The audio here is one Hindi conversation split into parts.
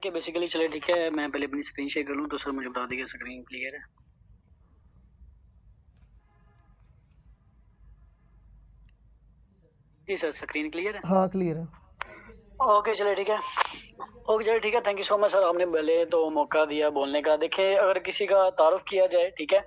कि बेसिकली चले ठीक है, मैं पहले अपनी स्क्रीन शेयर कर लूँ तो सर मुझे बता दीजिए स्क्रीन क्लियर है। जी सर, स्क्रीन क्लियर है। हाँ क्लियर है। ओके चले ठीक है। ओके चले ठीक है, thank you so much sir, आपने पहले तो मौका दिया बोलने का। देखिए अगर किसी का तारुफ किया जाए ठीक है,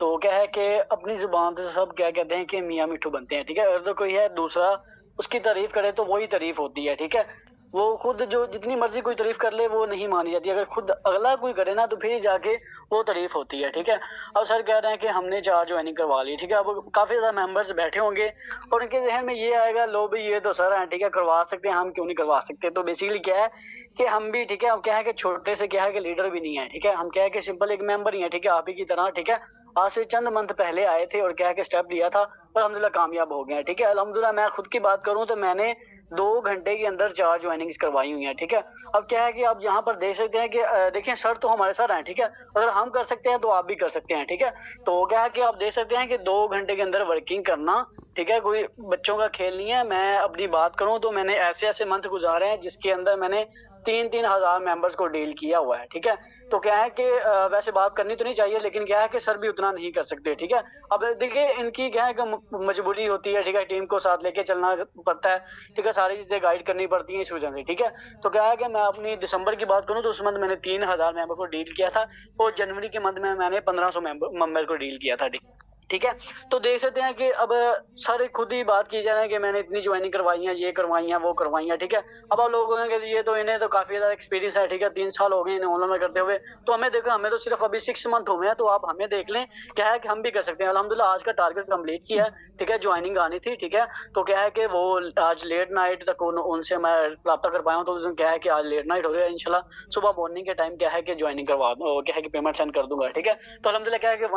तो क्या है कि अपनी जुबान से सब क्या कहते हैं कि मियाँ मिट्ठू बनते हैं ठीक है। अगर तो कोई है दूसरा उसकी तारीफ करे तो वही तारीफ होती है ठीक है। वो खुद जो जितनी मर्जी कोई तारीफ कर ले वो नहीं मानी जाती, अगर खुद अगला कोई करे ना तो फिर जाके वो तारीफ होती है ठीक है। अब सर कह रहे हैं कि हमने 4 ज्वाइनिंग करवा ली ठीक है। अब काफी ज्यादा मेंबर्स बैठे होंगे और उनके जहन में ये आएगा लो भाई ये तो सर हैं ठीक है, करवा सकते हैं, हम क्यों नहीं करवा सकते। तो बेसिकली क्या है कि हम भी ठीक है, हम क्या है कि छोटे से क्या है कि लीडर भी नहीं है ठीक है, हम क्या है कि सिंपल एक मेंबर ही है ठीक है, आप ही की तरह ठीक है। आज से चंद मंथ पहले आए थे और क्या है कि स्टेप लिया था और अल्हम्दुलिल्लाह कामयाब हो गए हैं ठीक है। अल्हम्दुलिल्लाह मैं खुद की बात करूं तो मैंने 2 घंटे के अंदर 4 ज्वाइनिंग्स करवाई हुई हैं ठीक है। अब क्या है कि आप यहाँ पर देख सकते हैं कि देखिए सर तो हमारे साथ हैं ठीक है, अगर हम कर सकते हैं तो आप भी कर सकते हैं ठीक है। तो क्या है कि आप देख सकते हैं कि 2 घंटे के अंदर वर्किंग करना ठीक है, कोई बच्चों का खेल नहीं है। मैं अपनी बात करूं तो मैंने ऐसे ऐसे मंथ गुजारे हैं जिसके अंदर मैंने 3-3 हज़ार मेंबर्स को डील किया हुआ है ठीक है। तो क्या है कि वैसे बात करनी तो नहीं चाहिए लेकिन क्या है कि सर भी उतना नहीं कर सकते ठीक है। अब देखिए इनकी क्या है कि मजबूरी होती है ठीक है, टीम को साथ लेके चलना पड़ता है ठीक है, सारी चीजें गाइड करनी पड़ती हैं इस वजह से ठीक है। तो क्या है कि मैं अपनी दिसंबर की बात करूं तो उस मंथ मैंने 3 हज़ार मेंबर को डील किया था और जनवरी के मंथ में मैंने 1500 मेंबर को डील किया था ठीक है। तो देख सकते हैं कि अब सर खुद ही बात की जा रहा है कि मैंने इतनी ज्वाइनिंग करवाई है, ये करवाई है, वो करवाई है ठीक है। अब आप लोग कहेंगे कि ये तो इन्हें तो काफी ज्यादा एक्सपीरियंस है ठीक है, 3 साल हो गए इन्हें ऑनलाइन में करते हुए। तो हमें देखो, हमें तो सिर्फ अभी 6 मंथ हुए हैं, तो आप हमें देख लें क्या है कि हम भी कर सकते हैं। अल्हम्दुलिल्लाह आज का टारगेट कंप्लीट किया है ठीक है, ज्वाइनिंग आनी थी ठीक है। तो क्या है कि वो आज लेट नाइट तक उनसे मैं रब्ता कर पाया हूँ, तो उस दिन क्या है कि आज लेट नाइट हो गया, इंशाल्लाह सुबह मॉर्निंग के टाइम क्या है कि ज्वाइनिंग करवा क्या है कि पेमेंट सेंड कर दूंगा ठीक है। तो अल्हम्दुलिल्लाह क्या है कि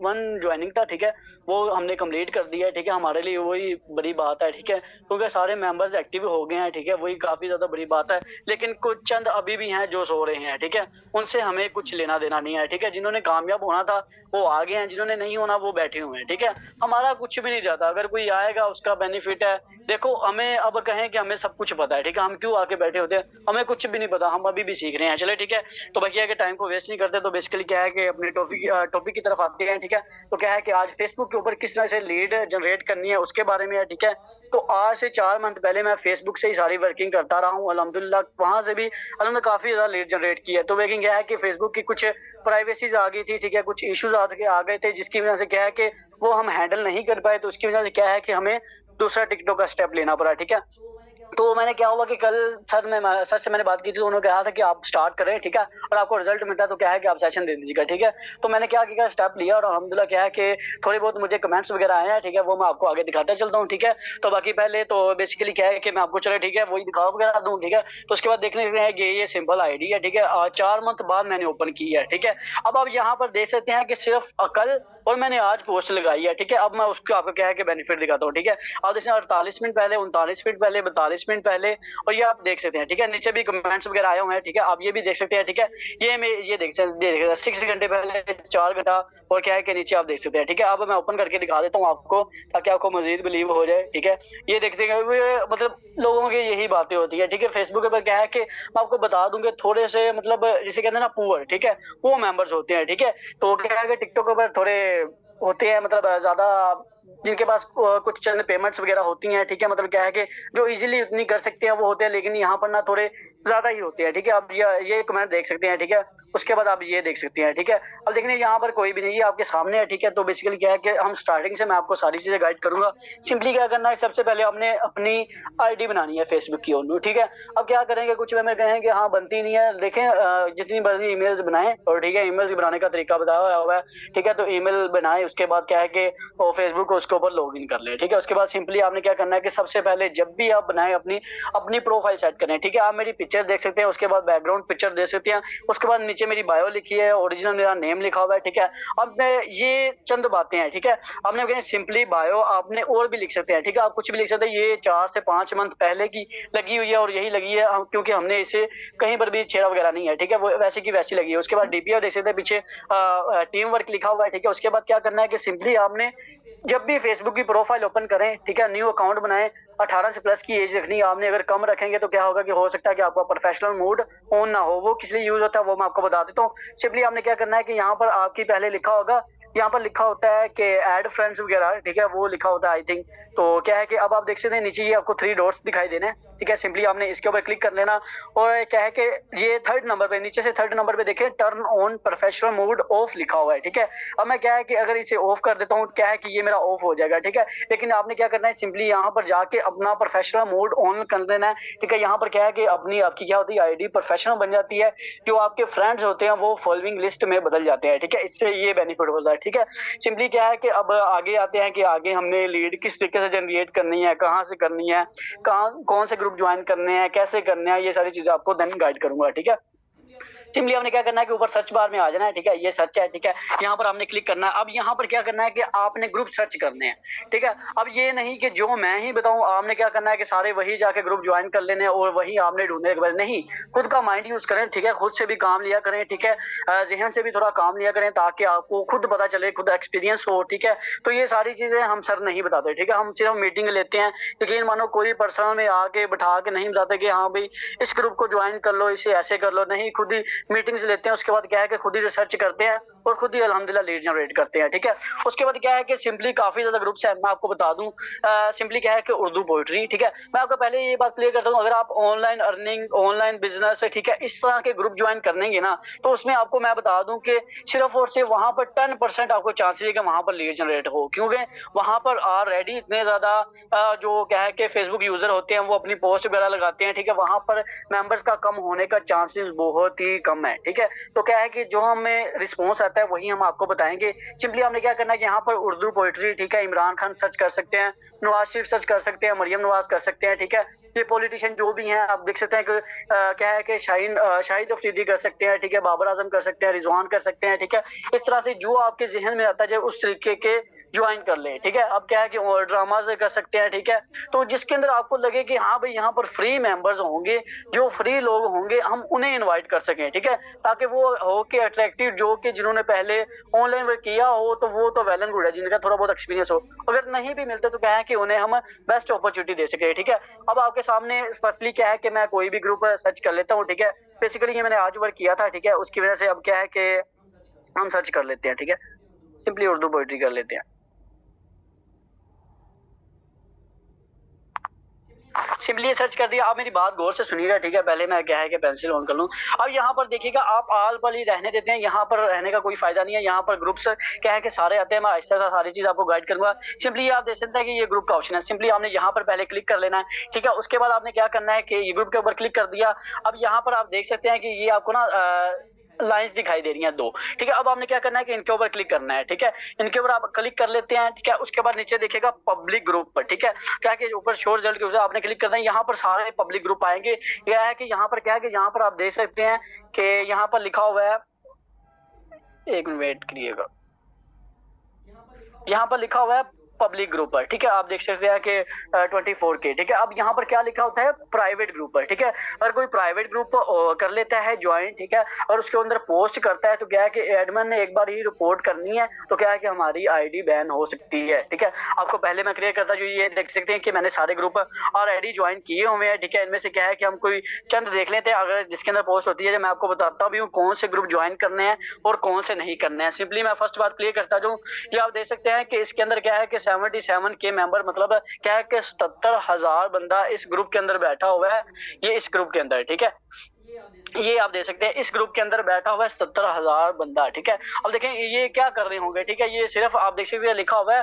वन ज्वाइनिंग था ठीक है, वो हमने कंप्लीट कर दिया है ठीक है। हमारे लिए वही बड़ी बात है ठीक है, क्योंकि सारे मेंबर्स एक्टिव हो गए हैं ठीक है, वही काफी ज्यादा बड़ी बात है। लेकिन कुछ चंद अभी भी हैं जो सो रहे हैं ठीक है, उनसे हमें कुछ लेना देना नहीं है ठीक है। जिन्होंने कामयाब होना था वो आ गए हैं, जिन्होंने नहीं होना वो बैठे हुए हैं ठीक है। हमारा कुछ भी नहीं जाता, अगर कोई आएगा उसका बेनिफिट है। देखो हमें अब कहें कि हमें सब कुछ पता है ठीक है, हम क्यों आके बैठे होते हैं, हमें कुछ भी नहीं पता, हम अभी भी सीख रहे हैं। चले ठीक है, तो भैया के टाइम को वेस्ट नहीं करते, तो बेसिकली क्या है कि अपने टॉपिक की तरफ आते हैं ठीक है। तो क्या है कि आज फेसबुक के ऊपर किस तरह से लीड जनरेट करनी है उसके बारे में है ठीक है। तो आज से 4 मंथ पहले मैं फेसबुक से ही सारी वर्किंग करता रहा हूँ अल्हम्दुलिल्लाह, वहां से भी अल्हम्दुलिल्लाह काफी ज्यादा लीड जनरेट की है। तो लेकिन क्या है कि फेसबुक की कुछ प्राइवेसीज आ गई थी ठीक है, कुछ इश्यूज आ गए थे जिसकी वजह से क्या है कि वो हम हैंडल नहीं कर पाए, तो उसकी वजह से क्या है कि हमें दूसरा टिकटॉक का स्टेप लेना पड़ा ठीक है। तो मैंने क्या हुआ कि कल सर से मैंने बात की थी, तो उन्होंने कहा था कि आप स्टार्ट करें ठीक है, और आपको रिजल्ट मिलता है तो क्या है कि आप सेशन दे दीजिएगा ठीक है। तो मैंने क्या किया, स्टेप लिया और अल्हम्दुलिल्लाह क्या है कि थोड़ी बहुत मुझे कमेंट्स वगैरह आए हैं ठीक है, वो मैं आपको आगे दिखाता चलता हूँ ठीक है। तो बाकी पहले तो बेसिकली क्या है कि मैं आपको चले ठीक है वही दिखा वगैरह दूँ ठीक है। तो उसके बाद देखने हैं कि ये सिंपल आईडी है ठीक है, 4 मंथ बाद मैंने ओपन की है ठीक है। अब आप यहाँ पर देख सकते हैं कि सिर्फ कल और मैंने आज पोस्ट लगाई है ठीक है। अब मैं उसको आपको क्या है कि बेनिफिट दिखाता हूँ ठीक है। आप देखिए 48 मिनट पहले, 39 मिनट पहले, 42 मिनट पहले, और ये आप देख सकते हैं ठीक है, नीचे भी कमेंट्स वगैरह आए हुए हैं ठीक है, आप ये भी देख सकते हैं ठीक है। ये देख सकते हैं 6 घंटे पहले, 4 घंटा, और क्या है कि नीचे आप देख सकते हैं ठीक है। अब मैं ओपन करके दिखा देता हूँ आपको ताकि आपको मजीद बिलीव हो जाए ठीक है। ये देखते हैं मतलब लोगों की यही बातें होती है ठीक है। फेसबुक पर क्या है कि मैं आपको बता दूंगे थोड़े से मतलब जिसे कहते हैं ना पुअर ठीक है, वो मेंबर्स होते हैं ठीक है। तो क्या है कि टिकटॉक पर थोड़े होते हैं मतलब ज्यादा, जिनके पास कुछ चंद पेमेंट्स वगैरह होती हैं ठीक है, मतलब क्या है कि जो इजीली उतनी कर सकते हैं वो होते हैं, लेकिन यहाँ पर ना थोड़े ज्यादा ही होते हैं ठीक है। आप ये कमेंट देख सकते हैं ठीक है, उसके बाद आप ये देख सकते हैं ठीक है। अब देखने यहाँ पर कोई भी नहीं है, आपके सामने है ठीक है। तो बेसिकली क्या है कि हम स्टार्टिंग से मैं आपको सारी चीजें गाइड करूंगा। सिंपली क्या करना है, सबसे पहले आपने अपनी आईडी बनानी है फेसबुक की ओन ठीक है। अब क्या करेंगे, कुछ में कहें कि हाँ बनती नहीं है, देखें जितनी बड़ी ईमेल्स बनाएं और ठीक है, ईमेल्स बनाने का तरीका बताया हुआ है ठीक है। तो ईमेल बनाए, उसके बाद क्या है कि फेसबुक को उसके ऊपर लॉग इन कर ले ठीक है। उसके बाद सिंपली आपने क्या करना है कि सबसे पहले जब भी आप बनाए अपनी अपनी प्रोफाइल सेट करें ठीक है। आप मेरी पिक्चर देख सकते हैं, उसके बाद बैकग्राउंड पिक्चर देख सकते हैं, उसके बाद नीचे मेरी बायो लिखी है, ओरिजिनल मेरा नेम लिखा हुआ है ठीक है। अब ये चंद बातें हैं ठीक है। आपने कहें सिंपली बायो आपने और भी लिख सकते हैं ठीक है, आप कुछ भी लिख सकते हैं। ये 4 से 5 मंथ पहले की लगी हुई है और यही लगी है क्योंकि हमने इसे कहीं पर भी छेड़ा वगैरह नहीं है ठीक है, वो वैसे की वैसी लगी है। उसके बाद डीपीआर देख सकते हैं, पीछे टीम वर्क लिखा हुआ है ठीक है। उसके बाद क्या करना है कि सिंपली आपने जब भी फेसबुक की प्रोफाइल ओपन करें, ठीक है, न्यू अकाउंट बनाएं, 18 से प्लस की एज रखनी है आपने। अगर कम रखेंगे तो क्या होगा कि हो सकता है कि आपका प्रोफेशनल मोड ऑन ना हो। वो किस लिए यूज होता है वो मैं आपको बता देता हूँ। सिंपली आपने क्या करना है कि यहाँ पर आपकी पहले लिखा होगा, यहाँ पर लिखा होता है कि ऐड फ्रेंड्स वगैरह, ठीक है, वो लिखा होता है आई थिंक। तो क्या है कि अब आप देख सकते हैं नीचे ये आपको 3 डॉट्स दिखाई देने हैं, ठीक है। सिंपली आपने इसके ऊपर क्लिक कर लेना और क्या है कि ये 3rd नंबर पे, नीचे से 3rd नंबर पे देखें turn on professional mode of लिखा हुआ है, ठीक है। अब मैं क्या है कि अगर इसे ऑफ कर देता हूँ, क्या है कि ये मेरा ऑफ हो जाएगा, ठीक है। लेकिन आपने क्या करना है, सिंपली यहाँ पर जाके अपना प्रोफेशनल मोड ऑन कर देना है, ठीक है। यहाँ पर क्या है कि अपनी आपकी क्या होती है आईडी प्रोफेशनल बन जाती है, जो आपके फ्रेंड्स होते हैं वो फॉलोइंग लिस्ट में बदल जाते हैं, ठीक है। इससे ये बेनिफिट होता है, ठीक है। सिंपली क्या है कि अब आगे आते हैं कि आगे हमने लीड किस तरीके से जनरेट करनी है, कहाँ से करनी है, कहाँ कौन से ग्रुप ज्वाइन करने हैं, कैसे करने हैं, ये सारी चीजें आपको देन गाइड करूंगा, ठीक है। सिंपली आपने क्या करना है कि ऊपर सर्च बार में आ जाना है, ठीक है, ये सर्च है, ठीक है। यहाँ पर आपने क्लिक करना है। अब यहाँ पर क्या करना है कि आपने ग्रुप सर्च करने हैं, ठीक है। अब ये नहीं कि जो मैं ही बताऊं, आपने क्या करना है कि सारे वही जाके ग्रुप ज्वाइन कर लेने और वही आपने ढूंढने के बाद नहीं, खुद का माइंड यूज करें, ठीक है। खुद से भी काम लिया करें, ठीक है, जहन से भी थोड़ा काम लिया करें ताकि आपको खुद पता चले, खुद एक्सपीरियंस हो, ठीक है। तो ये सारी चीजें हम सर नहीं बताते, ठीक है। हम सिर्फ मीटिंग लेते हैं, यकीन मानो कोई पर्सनल में आके बैठा के नहीं बताते कि हाँ भाई इस ग्रुप को ज्वाइन कर लो, इसे ऐसे कर लो, नहीं, खुद ही मीटिंग्स लेते हैं। उसके बाद क्या है कि खुद ही रिसर्च करते हैं और खुद ही अल्हम्दुलिल्लाह लीड जनरेट करते हैं, ठीक है। उसके बाद क्या है कि सिंपली काफी ज्यादा ग्रुप्स हैं, मैं आपको बता दूं। सिंपली क्या है कि उर्दू पोइट्री, ठीक है। मैं आपको पहले ये बात क्लियर करता हूँ, अगर आप ऑनलाइन अर्निंग, ऑनलाइन बिजनेस, ठीक है, इस तरह के ग्रुप ज्वाइन करेंगे ना, तो उसमें आपको मैं बता दूं कि सिर्फ और सिर्फ वहां पर 10% आपको चांसेस है कि वहां पर लीड जनरेट हो, क्योंकि वहां पर ऑलरेडी इतने ज्यादा जो क्या है कि फेसबुक यूजर होते हैं वो अपनी पोस्ट वगैरह लगाते हैं, ठीक है। वहां पर मेंबर्स का कम होने का चांसेस बहुत ही कम है, ठीक है। तो क्या है कि जो हमें रिस्पॉन्स आता है वही हम आपको बताएंगे। सिंपली हमने क्या करना है कि यहाँ पर उर्दू पोइट्री, ठीक है, इमरान खान सर्च कर सकते हैं, नवाज शरीफ सर्च कर सकते हैं, मरियम नवाज कर सकते हैं, ठीक है। ये पॉलिटिशियन जो भी हैं आप देख सकते हैं कि क्या है कि शाहिद अफरीदी कर सकते हैं, ठीक है, बाबर आजम कर सकते हैं, रिजवान कर सकते हैं, ठीक है। इस तरह से जो आपके जहन में आता है उस तरीके के ज्वाइन कर ले, ठीक है। अब क्या है कि ड्रामा से कर सकते हैं, ठीक है। तो जिसके अंदर आपको लगे कि हाँ भाई यहाँ पर फ्री मेंबर्स होंगे, जो फ्री लोग होंगे, हम उन्हें इनवाइट कर सकें, ठीक है, ताकि वो हो के अट्रैक्टिव, जो कि जिन्होंने पहले ऑनलाइन वर्क किया हो तो वो तो वेल एंड गुड है, जिनका थोड़ा बहुत एक्सपीरियंस हो। अगर नहीं भी मिलते तो क्या है कि उन्हें हम बेस्ट अपॉर्चुनिटी दे सके, ठीक है। अब आपके सामने फर्स्टली क्या है कि मैं कोई भी ग्रुप सर्च कर लेता हूँ, ठीक है। बेसिकली ये मैंने आज वर्क किया था, ठीक है, उसकी वजह से अब क्या है कि हम सर्च कर लेते हैं, ठीक है। सिंपली उर्दू पोइट्री कर लेते हैं। सिंपली सर्च कर दिया। आप मेरी बात गौर से सुनिएगा, ठीक है। पहले मैं क्या है कि पेंसिल ऑन कर लूं। अब यहाँ पर देखिएगा, आप आल पर ही रहने देते हैं, यहाँ पर रहने का कोई फायदा नहीं है। यहाँ पर ग्रुप्स क्या है कि सारे आते हैं, मैं आहिस्ता आहिस्ता सारी चीज आपको गाइड करूंगा। सिंपली आप देख सकते हैं कि ये ग्रुप का ऑप्शन है, सिंपली आपने यहाँ पर पहले क्लिक कर लेना है, ठीक है। उसके बाद आपने क्या करना है कि ये ग्रुप के ऊपर क्लिक कर दिया। अब यहाँ पर आप देख सकते हैं कि ये आपको ना लाइंस दिखाई दे रही हैं 2, ठीक है। अब आपने क्या करना है कि इनके ऊपर क्लिक करना है, ठीक है। इनके ऊपर आप क्लिक कर लेते हैं, ठीक है। उसके बाद नीचे देखिएगा पब्लिक ग्रुप पर, ठीक है, क्या है कि ऊपर शो रिजल्ट के ऊपर आपने क्लिक करना है। यहाँ पर सारे पब्लिक ग्रुप आएंगे। यह है कि यहाँ पर क्या है कि यहाँ पर आप देख सकते हैं कि यहाँ पर लिखा हुआ है, एक मिनट वेट करिएगा, यहाँ पर लिखा हुआ है पब्लिक ग्रुप पर, ठीक है। आप देख सकते हैं कि 24 के, ठीक है। अब यहाँ पर क्या लिखा होता है, प्राइवेट ग्रुप पर, ठीक है। अगर कोई प्राइवेट ग्रुप कर लेता है ज्वाइन, ठीक है, और उसके अंदर पोस्ट करता है तो क्या है कि एडमिन ने एक बार ही रिपोर्ट करनी है, तो क्या है कि हमारी आईडी बैन हो सकती है, ठीक है। आपको पहले मैं क्लियर करता, जो ये देख सकते हैं कि मैंने सारे ग्रुप और आईडी ज्वाइन किए हुए हैं, ठीक है। इनमें से क्या है कि हम कोई चंद देख लेते हैं, अगर जिसके अंदर पोस्ट होती है, मैं आपको बताता भी हूँ कौन से ग्रुप ज्वाइन करने हैं और कौन से नहीं करने हैं। सिंपली मैं फर्स्ट बात क्लियर करता हूँ, ये आप देख सकते हैं कि इसके अंदर क्या है कि 77 के मेंबर, मतलब क्या है कि 77,000 बंदा इस ग्रुप के अंदर बैठा हुआ है। ये इस ग्रुप के अंदर, ठीक है, ये आप देख सकते हैं इस ग्रुप के अंदर बैठा हुआ है 77,000 बंदा, ठीक है। अब देखें ये क्या कर रहे होंगे, ठीक है। ये सिर्फ आप देख सकते हैं लिखा हुआ है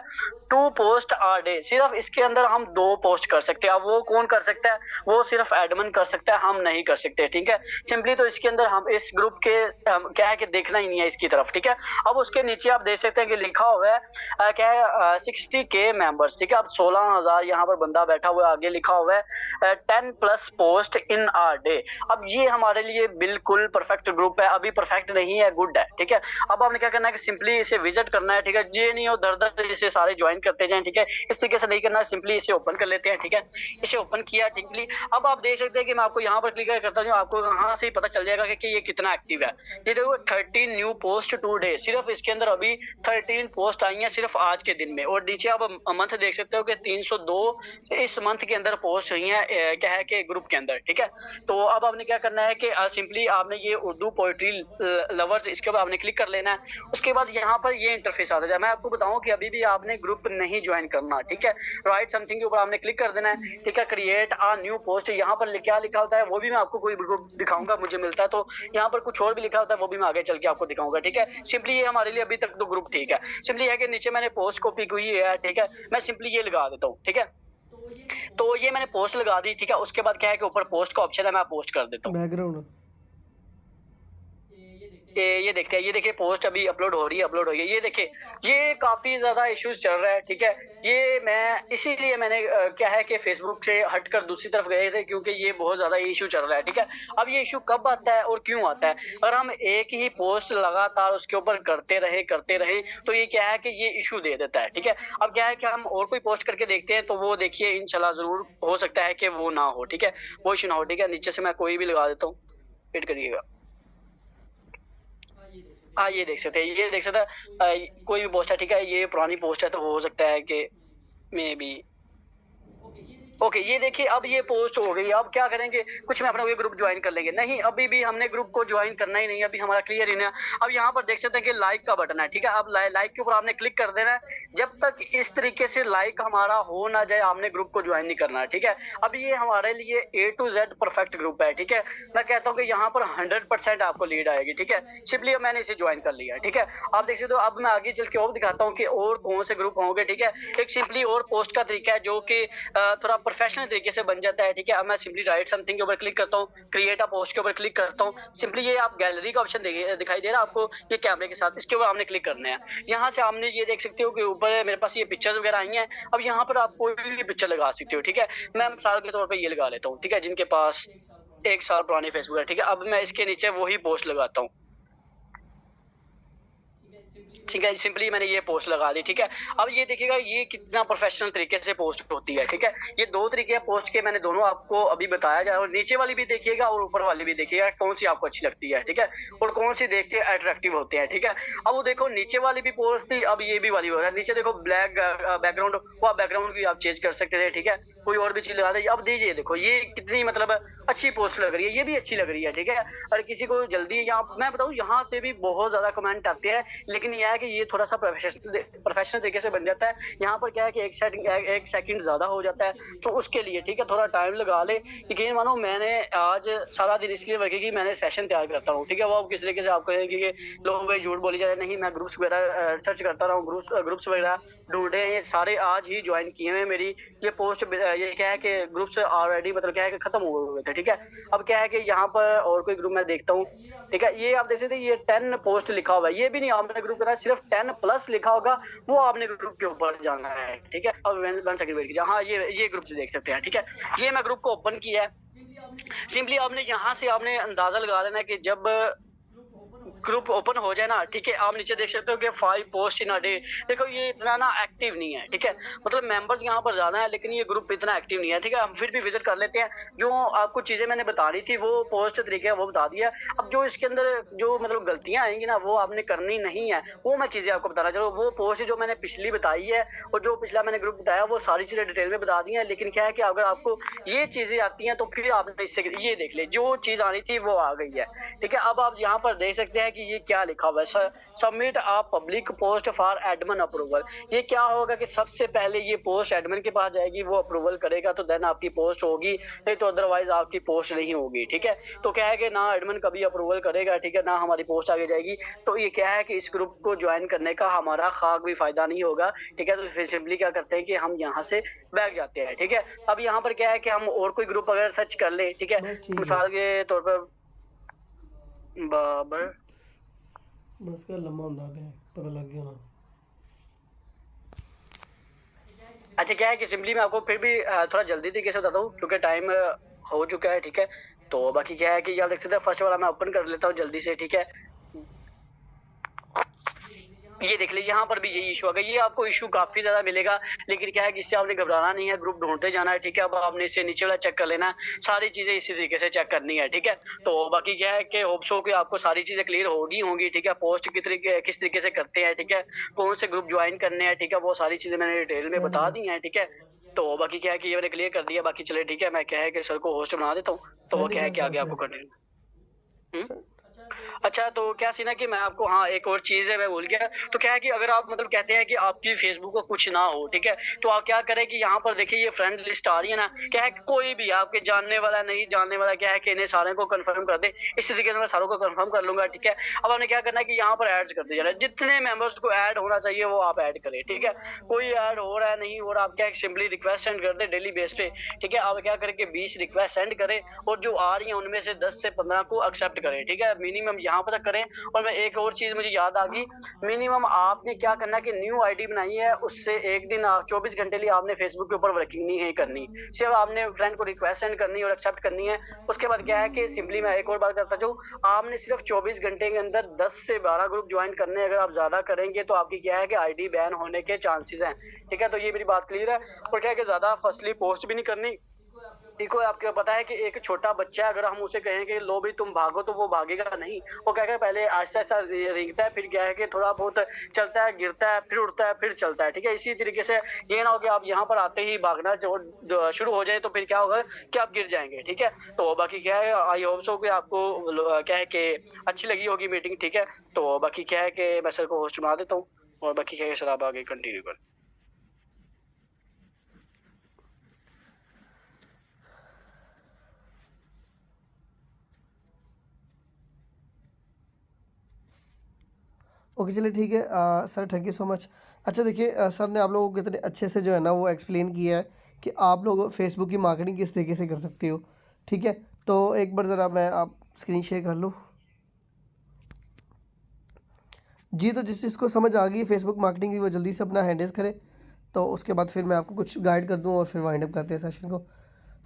2 पोस्ट आ डे, सिर्फ इसके अंदर हम 2 पोस्ट कर सकते हैं। अब वो कौन कर सकता है, वो सिर्फ एडमिन कर सकता है, हम नहीं कर सकते, ठीक है। सिंपली तो इसके अंदर हम इस ग्रुप के क्या है कि देखना ही नहीं है इसकी तरफ, ठीक है। अब उसके नीचे आप देख सकते हैं कि लिखा हुआ है क्या है 60 के मेंबर्स, ठीक है। अब 16,000 यहाँ पर बंदा बैठा हुआ है, आगे लिखा हुआ है 10+ पोस्ट इन आ डे। अब ये हम हमारे लिए बिल्कुल परफेक्ट ग्रुप है, अभी परफेक्ट नहीं है, गुड है, ठीक है। अब आपने क्या करना है कि सिंपली इसे विजिट करना है, ठीक है। ये नहीं हो दर दर इसे सारे ज्वाइन करते जाएं, ठीक है। इस तरीके से नहीं करना है, सिंपली इसे ओपन कर लेते हैं, ठीक है। इसे ओपन किया सिंपली। अब आप देख सकते हैं कि मैं आपको यहाँ पर क्लिक करता हूँ, आपको यहाँ से ही पता चल जाएगा कि ये कितना एक्टिव है। ये देखो 13 न्यू पोस्ट टुडे, सिर्फ इसके अंदर अभी 13 पोस्ट आई हैं सिर्फ आज के दिन में। और नीचे आप मंथ देख सकते हो कि 302 इस मंथ के अंदर पोस्ट हुई हैं, क्या है कि ग्रुप के अंदर, ठीक है। तो अब आपने क्या करना है कि सिंपली आपने ये उर्दू पोइट्री लवर्स, इसके ऊपर आपने क्लिक कर लेना है। उसके बाद यहाँ पर ये इंटरफेस आता है। मैं आपको बताऊं कि अभी भी आपने ग्रुप नहीं ज्वाइन करना, ठीक है। राइट समथिंग के ऊपर आपने क्लिक कर देना है, ठीक है। क्रिएट अ न्यू पोस्ट, यहाँ पर क्या लिखा होता है वो भी मैं आपको कोई ग्रुप दिखाऊंगा, मुझे मिलता है तो यहाँ पर कुछ और भी लिखा होता है, वो भी मैं आगे चल के आपको दिखाऊंगा, ठीक है। सिंपली ये हमारे लिए अभी तक तो ग्रुप ठीक है। सिंपली है कि नीचे मैंने पोस्ट कॉपी की हुई है, ठीक है। मैं सिंपली ये लगा देता हूँ, ठीक है। तो ये मैंने पोस्ट लगा दी, ठीक है। उसके बाद क्या है कि ऊपर पोस्ट का ऑप्शन है, मैं पोस्ट कर देता हूँ। बैकग्राउंड ये देखते हैं, ये देखिए पोस्ट अभी अपलोड हो रही है, अपलोड हो गई है। ये देखिए ये काफी ज्यादा इश्यूज चल रहा है, ठीक है। ये मैं इसीलिए मैंने क्या है कि फेसबुक से हटकर दूसरी तरफ गए थे, क्योंकि ये बहुत ज्यादा इशू चल रहा है, ठीक है। अब ये इशू कब आता है और क्यों आता है? अगर हम एक ही पोस्ट लगातार उसके ऊपर करते रहे तो ये क्या है कि ये इशू दे देता है, ठीक है। अब क्या है कि हम और कोई पोस्ट करके देखते हैं, तो वो देखिए इंशाल्लाह जरूर हो सकता है कि वो ना हो, ठीक है। वो इशू ना हो, ठीक है। नीचे से मैं कोई भी लगा देता हूँ, वेट करिएगा। हाँ ये देख सकते हैं, ये देख सकते हैं, कोई भी पोस्ट है, ठीक है। ये पुरानी पोस्ट है तो हो सकता है कि मे बी ओके। ये देखिए अब ये पोस्ट हो गई। अब क्या करेंगे, कुछ में अपना ये ग्रुप ज्वाइन कर लेंगे? नहीं, अभी भी हमने ग्रुप को ज्वाइन करना ही नहीं, अभी हमारा क्लियर ही नहीं है। अब यहाँ पर देख सकते हैं कि लाइक का बटन है, ठीक है। अब लाइक के ऊपर आपने क्लिक कर देना है। जब तक इस तरीके से लाइक हमारा हो ना जाए, आपने ग्रुप को ज्वाइन नहीं करना है, ठीक है। अब ये हमारे लिए A to Z perfect group है, ठीक है। मैं कहता हूँ कि यहाँ पर 100% आपको लीड आएगी, ठीक है। सिंपली मैंने इसे ज्वाइन कर लिया, ठीक है। आप देख सकते हो। अब मैं आगे चल के और दिखाता हूँ कि और कौन से ग्रुप होंगे, ठीक है। एक सिंपली और पोस्ट का तरीका है जो कि थोड़ा प्रोफेशनल तरीके से बन जाता है, ठीक है। अब मैं सिंपली राइट समथिंग के ऊपर क्लिक करता हूँ, क्रिएट अ पोस्ट के ऊपर क्लिक करता हूँ। सिंपली ये आप गैलरी का ऑप्शन दिखाई दे रहा है आपको, ये कैमरे के साथ, इसके ऊपर आपने क्लिक करना है। यहाँ से आपने ये देख सकते हो कि ऊपर मेरे पास ये पिक्चर्स वगैरह आई हैं। अब यहाँ पर आप कोई भी पिक्चर लगा सकते हो, ठीक है। मैं मिसाल के तौर पर ये लगा लेता हूँ, ठीक है, जिनके पास 1 साल पुरानी फेसबुक है, ठीक है। अब मैं इसके नीचे वही पोस्ट लगाता हूँ, ठीक है। सिंपली मैंने ये पोस्ट लगा दी, ठीक है। अब ये देखिएगा ये कितना प्रोफेशनल तरीके से पोस्ट होती है, ठीक है। ये दो तरीके हैं पोस्ट के, मैंने दोनों आपको अभी बताया जाए। और नीचे वाली भी देखिएगा और ऊपर वाली भी देखिएगा, कौन सी आपको अच्छी लगती है, ठीक है। और कौन सी देख के अट्रैक्टिव होते हैं, ठीक है। अब वो देखो नीचे वाली भी पोस्ट थी, अब ये भी वाली हो रहा है। नीचे देखो ब्लैक बैकग्राउंड, वो बैकग्राउंड भी आप चेंज कर सकते थे, ठीक है। कोई और भी चीज लगा दी। अब दीजिए देखो ये कितनी मतलब अच्छी पोस्ट लग रही है, ये भी अच्छी लग रही है, ठीक है। और किसी को जल्दी, यहाँ मैं बताऊँ यहाँ से भी बहुत ज्यादा कमेंट आते हैं, लेकिन यह है कि ये थोड़ा सा प्रोफेशनल तरीके से बन जाता है। यहाँ पर क्या है कि एक सेकंड ज्यादा हो जाता है, तो उसके लिए, ठीक है, थोड़ा टाइम लगा ले। यकीन मानो मैंने आज सारा दिन इसलिए वर्क की मैंने सेशन तैयार करता हूँ, ठीक है। वो किस तरीके से आपको कहेंगे कि लोग भाई झूठ बोली जा रहे, नहीं मैं ग्रुप्स वगैरह सर्च करता रहा हूँ, ग्रुप्स वगैरह ढूंढे हैं, ये सारे आज ही ज्वाइन किए हुए। मेरी ये पोस्ट ये क्या है कि ग्रुप्स ऑलरेडी मतलब क्या है कि खत्म हो गए थे, ठीक है। अब क्या है कि यहाँ पर और कोई ग्रुप मैं देखता हूँ, ठीक है। ये आप देख सकते हैं ये 10 पोस्ट लिखा हुआ है, ये भी नहीं आपने ग्रुप करना, सिर्फ 10 प्लस लिखा होगा, वो आपने ग्रुप के ऊपर जाना है, ठीक है। अब 1 सेकंड वेट कीजिए। हाँ ये ग्रुप से देख सकते हैं, ठीक है। ये मैं ग्रुप को ओपन किया है। सिंपली आपने यहाँ से आपने अंदाजा लगा देना है कि जब ग्रुप ओपन हो जाए ना, ठीक है। आप नीचे देख सकते हो कि 5 पोस्ट इन अ डे। देखो ये इतना ना एक्टिव नहीं है, ठीक है। मतलब मेंबर्स यहाँ पर ज्यादा है, लेकिन ये ग्रुप इतना एक्टिव नहीं है, ठीक है। हम फिर भी विजिट कर लेते हैं। जो आपको चीजें मैंने बता रही थी वो पोस्ट तरीके वो बता दिया। अब जो इसके अंदर जो मतलब गलतियां आएंगी ना, वो आपने करनी नहीं है, वो मैं चीजें आपको बताना चाहूँ। वो पोस्ट जो मैंने पिछली बताई है और जो पिछला मैंने ग्रुप बताया, वो सारी चीजें डिटेल में बता दी है। लेकिन क्या है कि अगर आपको ये चीजें आती हैं तो फिर आपने इससे ये देख ले, जो चीज आनी थी वो आ गई है, ठीक है। अब आप यहाँ पर देख सकते हैं कि ये क्या लिखा हुआ है, submit a public post for admin approval. ये क्या होगा कि सबसे पहले ये पोस्ट एडमिन के पास जाएगी, वो अप्रूवल करेगा तो देन आपकी पोस्ट होगी, नहीं तो अदरवाइज आपकी पोस्ट नहीं होगी, ठीक है। तो क्या है कि ना एडमिन कभी अप्रूवल करेगा, ठीक है, ना हमारी पोस्ट आगे जाएगी। तो ये क्या है कि इस ग्रुप को ज्वाइन करने का हमारा खाक भी फायदा नहीं होगा, ठीक है। तो फिर सिंपली क्या करते हैं कि हम यहाँ से बैठ जाते हैं, ठीक है। अब यहाँ पर क्या है कि हम और कोई ग्रुप अगर सर्च कर ले, ठीक है, मिसाल के तौर पर बाबर, बस का लम्बा होता है, पता लग गया ना। अच्छा क्या है कि सिंपली मैं आपको फिर भी थोड़ा जल्दी तरीके से बताता हूँ, क्योंकि टाइम हो चुका है, ठीक है। तो बाकी क्या है कि आप देख सकते हैं, फर्स्ट वाला मैं ओपन कर लेता हूँ जल्दी से, ठीक है। ये देख लीजिए, यहाँ पर भी यही इशू आ गया। ये आपको इशू काफी ज्यादा मिलेगा, लेकिन क्या है कि इससे आपने घबराना नहीं है, ग्रुप ढूंढते जाना है, ठीक है। अब आपने इससे नीचे वाला चेक कर लेना है, सारी चीजें इसी तरीके से चेक करनी है, ठीक है। तो बाकी क्या है कि होप सो कि आपको सारी चीजें क्लियर होगी, ठीक है। पोस्ट किस तरीके से करते हैं, ठीक है, कौन से ग्रुप ज्वाइन करने हैं, ठीक है, वो सारी चीजें मैंने डिटेल में बता दी है, ठीक है। तो बाकी क्या है कि ये मैंने क्लियर कर दिया। बाकी चले, ठीक है, मैं क्या है कि सर को होस्ट बना देता हूँ, तो वो फ्रेंड क्या है रिक्वेस्ट कि आगे डालते आपको हैं। कंटिन्यू। अच्छा, तो क्या सीन है कि मैं आपको, हाँ, एक और चीज है मैं भूल गया। तो क्या है कि अगर आप मतलब कहते हैं कि आपकी फेसबुक को कुछ ना हो, ठीक है, तो आप क्या करें कि यहाँ पर देखिए ये फ्रेंड लिस्ट आ रही है ना, क्या है कि कोई भी आपके जानने वाला नहीं जानने वाला, क्या है कि इन्हें सारे को कंफर्म कर दे। इसी तरीके से मैं सारों को कंफर्म कर लूंगा, ठीक है। अब आपने क्या करना है कि यहाँ पर एड्स करते जाना है, जितने मेंबर्स को ऐड होना चाहिए वो आप ऐड करें, ठीक है। कोई ऐड हो रहा है नहीं हो रहा, आप क्या सिंपली रिक्वेस्ट सेंड कर दे डेली बेस पे, ठीक है। आप क्या करें कि 20 रिक्वेस्ट सेंड करें, और जो आ रही है उनमें से 10 से 15 को एक्सेप्ट करें, ठीक है, मिनिमम यहाँ पर तक करें। और मैं एक और चीज मुझे याद आ गई, मिनिमम आपने क्या करना है कि न्यू आईडी बनाई है, उससे एक दिन 24 घंटे लिए आपने फेसबुक के ऊपर वर्किंग नहीं है करनी, सिर्फ आपने फ्रेंड को रिक्वेस्ट सेंड करनी है और एक्सेप्ट करनी है। उसके बाद क्या है कि सिंपली मैं एक और बात करता हूँ, आपने सिर्फ 24 घंटे के अंदर 10 से 12 ग्रुप ज्वाइन करने हैं। अगर आप ज्यादा करेंगे तो आपकी क्या है कि आईडी बैन होने के चांसेस हैं, ठीक है। तो ये मेरी बात क्लियर है। और क्या है कि ज्यादा फर्स्टली पोस्ट भी नहीं करनी। देखो, आपको पता है कि एक छोटा बच्चा है, अगर हम उसे कहें कि लो भी तुम भागो, तो वो भागेगा नहीं। वो क्या है, पहले आहिस्ता आहिस्ता रेंगता है, फिर क्या है कि थोड़ा बहुत चलता है, गिरता है, फिर उठता है, फिर चलता है, ठीक है। इसी तरीके से ये ना हो कि आप यहाँ पर आते ही भागना शुरू हो जाए, तो फिर क्या होगा कि आप गिर जाएंगे, ठीक है। तो बाकी क्या है, आई होप सो कि आपको क्या है कि अच्छी लगी होगी मीटिंग, ठीक है। तो बाकी क्या है कि मैं सर को होस्ट बना देता हूँ, और बाकी क्या है सर आप आगे कंटिन्यू करें। ओके चलिए ठीक है। Sir thank you so much. अच्छा देखिए, सर ने आप लोगों को कितने अच्छे से जो है ना वो एक्सप्लेन किया है कि आप लोग फेसबुक की मार्केटिंग किस तरीके से कर सकते हो, ठीक है। तो एक बार ज़रा मैं आप स्क्रीन शेयर कर लूँ जी। तो जिस चीज़ को समझ आ गई फेसबुक मार्केटिंग की वो जल्दी से अपना हैंडल्स करे, तो उसके बाद फिर मैं आपको कुछ गाइड कर दूँ और फिर वाइंड अप करते हैं सेशन को।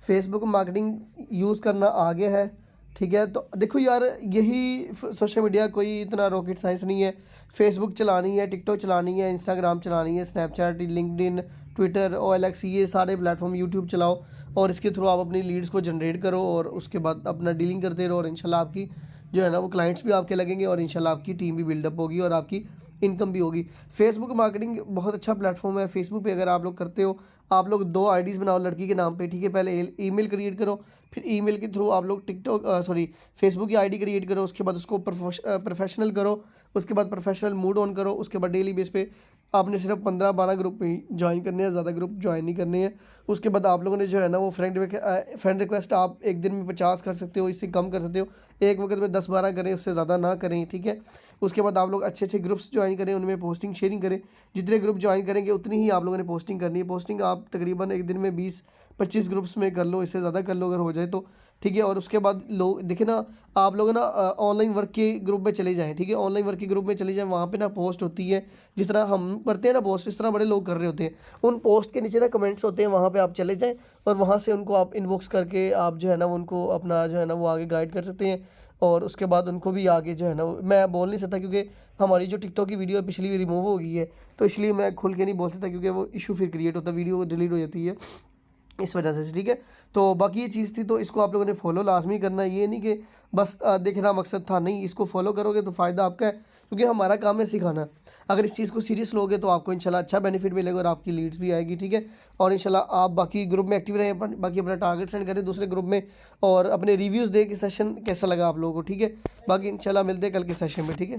फेसबुक मार्केटिंग यूज़ करना आ गया है, ठीक है। तो देखो यार, यही सोशल मीडिया कोई इतना रॉकेट साइंस नहीं है। फेसबुक चलानी है, टिकटॉक चलानी है, इंस्टाग्राम चलानी है, स्नैपचैट, लिंक्डइन, ट्विटर, OLX, ये सारे प्लेटफॉर्म, यूट्यूब चलाओ, और इसके थ्रू आप अपनी लीड्स को जनरेट करो, और उसके बाद अपना डीलिंग करते रहो, और इंशाल्लाह आपकी जो है ना वो क्लाइंट्स भी आपके लगेंगे, और इंशाल्लाह आपकी टीम भी बिल्डअप होगी, और आपकी इनकम भी होगी। फेसबुक मार्केटिंग बहुत अच्छा प्लेटफॉर्म है। फेसबुक पे अगर आप लोग करते हो, आप लोग 2 आईडीज़ बनाओ लड़की के नाम पे, ठीक है। पहले ईमेल क्रिएट करो, फिर ईमेल के थ्रू आप लोग टिकटॉक फेसबुक की आईडी क्रिएट करो, उसके बाद उसको प्रोफेशनल करो, उसके बाद प्रोफेशनल मूड ऑन करो। उसके बाद डेली बेस पे आपने सिर्फ 15-12 ग्रुप में ज्वाइन करने हैं, ज़्यादा ग्रुप ज्वाइन नहीं करने हैं। उसके बाद आप लोगों ने जो है ना वो फ्रेंड रिक्वेस्ट आप एक दिन में 50 कर सकते हो, इससे कम कर सकते हो, एक वक्त में 10-12 करें, उससे ज़्यादा ना करें, ठीक है। उसके बाद आप लोग अच्छे अच्छे ग्रुप्स ज्वाइन करें, उनमें पोस्टिंग शेयरिंग करें। जितने ग्रुप ज्वाइन करेंगे उतनी ही आप लोगों ने पोस्टिंग करनी है। पोस्टिंग आप तकरीबन एक दिन में 20-25 ग्रुप्स में कर लो, इससे ज़्यादा कर लो अगर हो जाए तो, ठीक है। और उसके बाद लोग देखें ना, आप लोग ना ऑनलाइन वर्क के ग्रुप में चले जाएं, ठीक है। ऑनलाइन वर्क के ग्रुप में चले जाएं, वहाँ पे ना पोस्ट होती है, जिस तरह हम करते हैं ना पोस्ट, इस तरह बड़े लोग कर रहे होते हैं। उन पोस्ट के नीचे ना कमेंट्स होते हैं, वहाँ पे आप चले जाएं, और वहाँ से उनको आप इनबॉक्स करके आप जो है ना उनको अपना जो है ना वो आगे गाइड कर सकते हैं। और उसके बाद उनको भी आगे जो है ना, मैं बोल नहीं सकता क्योंकि हमारी जो टिकटॉक की वीडियो पिछली रिमूव हो गई है, तो इसलिए मैं खुल के नहीं बोल सकता, क्योंकि वो इशू फिर क्रिएट होता है, वीडियो डिलीट हो जाती है इस वजह से, ठीक है। तो बाकी ये चीज़ थी, तो इसको आप लोगों ने फॉलो लाजमी करना है। ये नहीं कि बस देखना मकसद था, नहीं, इसको फॉलो करोगे तो फ़ायदा आपका है, क्योंकि हमारा काम है सिखाना। अगर इस चीज़ को सीरियस लोगे तो आपको इंशाल्लाह अच्छा बेनिफिट मिलेगा, और आपकी लीड्स भी आएगी, ठीक है। और इंशाल्लाह आप बाकी ग्रुप में एक्टिव रहें, बाकी अपना टारगेट सेंड करें दूसरे ग्रुप में, और अपने रिव्यूज़ दें कि सेशन कैसा लगा आप लोगों को, ठीक है। बाकी इंशाल्लाह मिलते हैं कल के सेशन में, ठीक है।